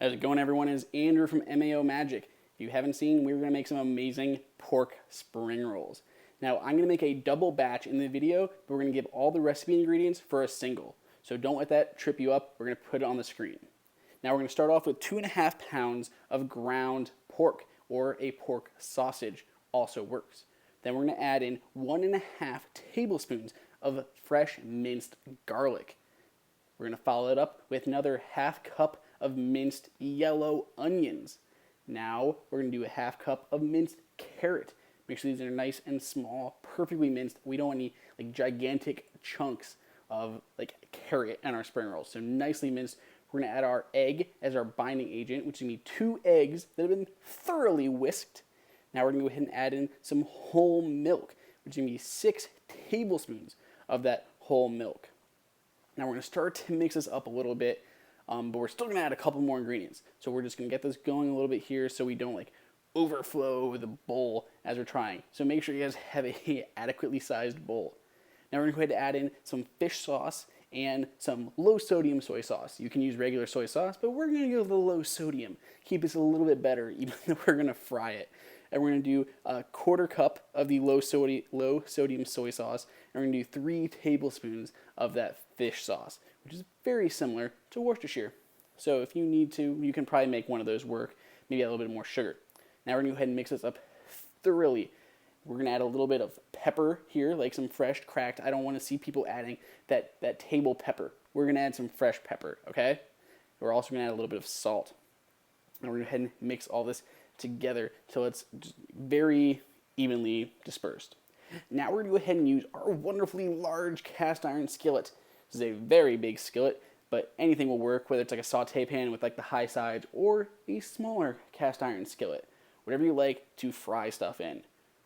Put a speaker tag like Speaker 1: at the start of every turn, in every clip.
Speaker 1: How's it going, everyone? It's Andrew from MAO Magic. If you haven't seen, we're going to make some amazing pork spring rolls. Now, I'm going to make a double batch in the video, but we're going to give all the recipe ingredients for a single. So don't let that trip you up. We're going to put it on the screen. Now, we're going to start off with 2.5 pounds of ground pork, or a pork sausage also works. Then we're going to add in 1.5 tablespoons of fresh minced garlic. We're going to follow it up with another ½ cup of minced yellow onions. Now we're going to do a ½ cup of minced carrot. Make sure these are nice and small, perfectly minced. We don't want any like gigantic chunks of like carrot in our spring rolls. So nicely minced. We're going to add our egg as our binding agent, which is going to be 2 eggs that have been thoroughly whisked. Now we're going to go ahead and add in some whole milk, which is going to be 6 tablespoons of that whole milk. Now we're going to start to mix this up a little bit, but we're still going to add a couple more ingredients. So we're just going to get this going a little bit here so we don't like overflow the bowl as we're trying. So make sure you guys have a adequately sized bowl. Now we're going to go ahead and add in some fish sauce and some low sodium soy sauce. You can use regular soy sauce, but we're going to go with the low sodium. Keep this a little bit better, even though we're going to fry it. And we're going to do a 1/4 cup of the low sodium soy sauce, and we're going to do 3 tablespoons of that fish sauce, which is very similar to Worcestershire. So if you need to, you can probably make one of those work, maybe add a little bit more sugar. Now we're going to go ahead and mix this up thoroughly. We're going to add a little bit of pepper here, like some fresh cracked. I don't want to see people adding that table pepper. We're going to add some fresh pepper, okay? We're also going to add a little bit of salt. And we're going to go ahead and mix all this together till it's just very evenly dispersed. Now we're going to go ahead and use our wonderfully large cast iron skillet. This is a very big skillet, but anything will work, whether it's like a saute pan with like the high sides or a smaller cast iron skillet. Whatever you like to fry stuff in.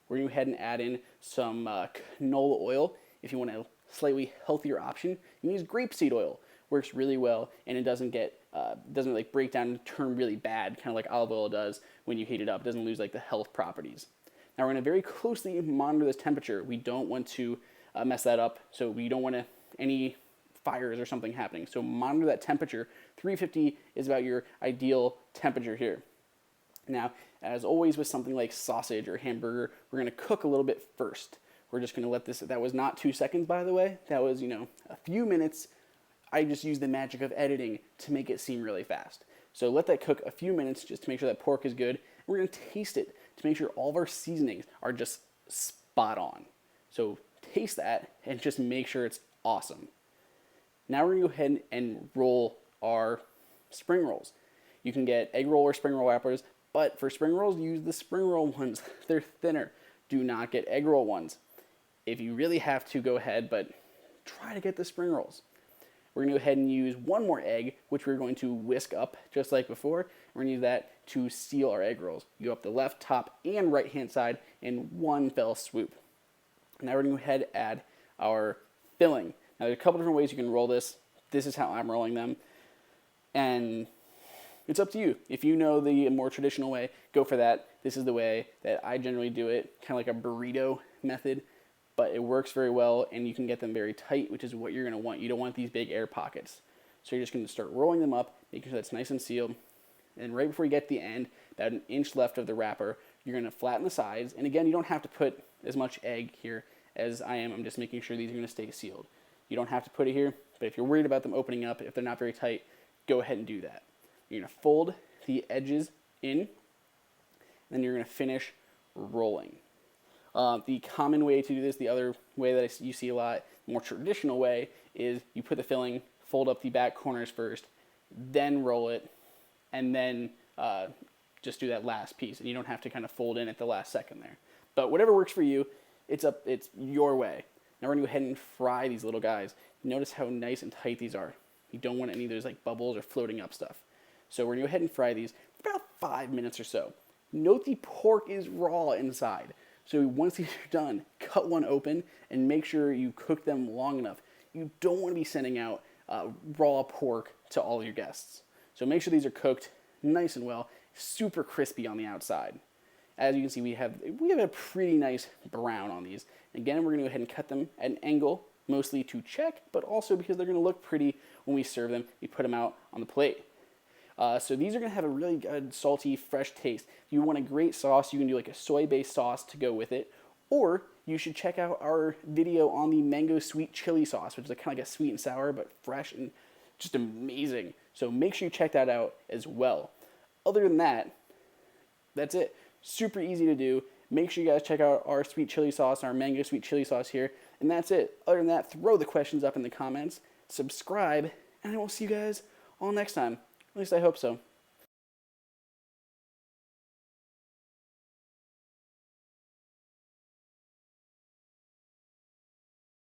Speaker 1: We're going to go ahead and add in some canola oil. If you want a slightly healthier option, you can use grapeseed oil. Works really well, and it doesn't get doesn't like break down and turn really bad, kind of like olive oil does when you heat it up. It doesn't lose like the health properties. Now we're going to very closely monitor this temperature. We don't want to mess that up, so we don't want any fires or something happening. So monitor that temperature. 350 is about your ideal temperature here. Now, as always with something like sausage or hamburger, we're going to cook a little bit first. We're just going to let this, that was not 2 seconds, by the way. That was, a few minutes. I just used the magic of editing to make it seem really fast. So let that cook a few minutes just to make sure that pork is good. And we're going to taste it to make sure all of our seasonings are just spot on. So taste that and just make sure it's awesome. Now we're going to go ahead and roll our spring rolls. You can get egg roll or spring roll wrappers, but for spring rolls, use the spring roll ones. They're thinner. Do not get egg roll ones. If you really have to, go ahead, but try to get the spring rolls. We're going to go ahead and use 1 more egg, which we're going to whisk up just like before. We're going to use that to seal our egg rolls. You go up the left, top, and right-hand side in one fell swoop. Now we're going to go ahead and add our filling. Now there's a couple different ways you can roll this. This is how I'm rolling them. And it's up to you. If you know the more traditional way, go for that. This is the way that I generally do it, kind of like a burrito method. But it works very well, and you can get them very tight, which is what you're going to want. You don't want these big air pockets. So you're just going to start rolling them up, making sure that's nice and sealed. And right before you get to the end, about 1 inch left of the wrapper, you're going to flatten the sides. And again, you don't have to put as much egg here as I am. I'm just making sure these are going to stay sealed. You don't have to put it here, but if you're worried about them opening up, if they're not very tight, go ahead and do that. You're going to fold the edges in, and then you're going to finish rolling. The common way to do this, the other way that you see a lot, the more traditional way, is you put the filling, fold up the back corners first, then roll it, and then just do that last piece. And you don't have to kind of fold in at the last second there. But whatever works for you, it's your way. Now we're going to go ahead and fry these little guys. Notice how nice and tight these are. You don't want any of those like bubbles or floating up stuff. So we're going to go ahead and fry these for about 5 minutes or so. Note the pork is raw inside. So once these are done, cut one open and make sure you cook them long enough. You don't want to be sending out raw pork to all your guests. So make sure these are cooked nice and well, super crispy on the outside. As you can see, we have a pretty nice brown on these. Again, we're going to go ahead and cut them at an angle, mostly to check, but also because they're going to look pretty when we serve them. We put them out on the plate. So these are going to have a really good, salty, fresh taste. If you want a great sauce, you can do like a soy-based sauce to go with it. Or you should check out our video on the mango sweet chili sauce, which is kind of like a sweet and sour, but fresh and just amazing. So make sure you check that out as well. Other than that, that's it. Super easy to do. Make sure you guys check out our sweet chili sauce, our mango sweet chili sauce here. And that's it. Other than that, throw the questions up in the comments, subscribe, and I will see you guys all next time. At least I hope so.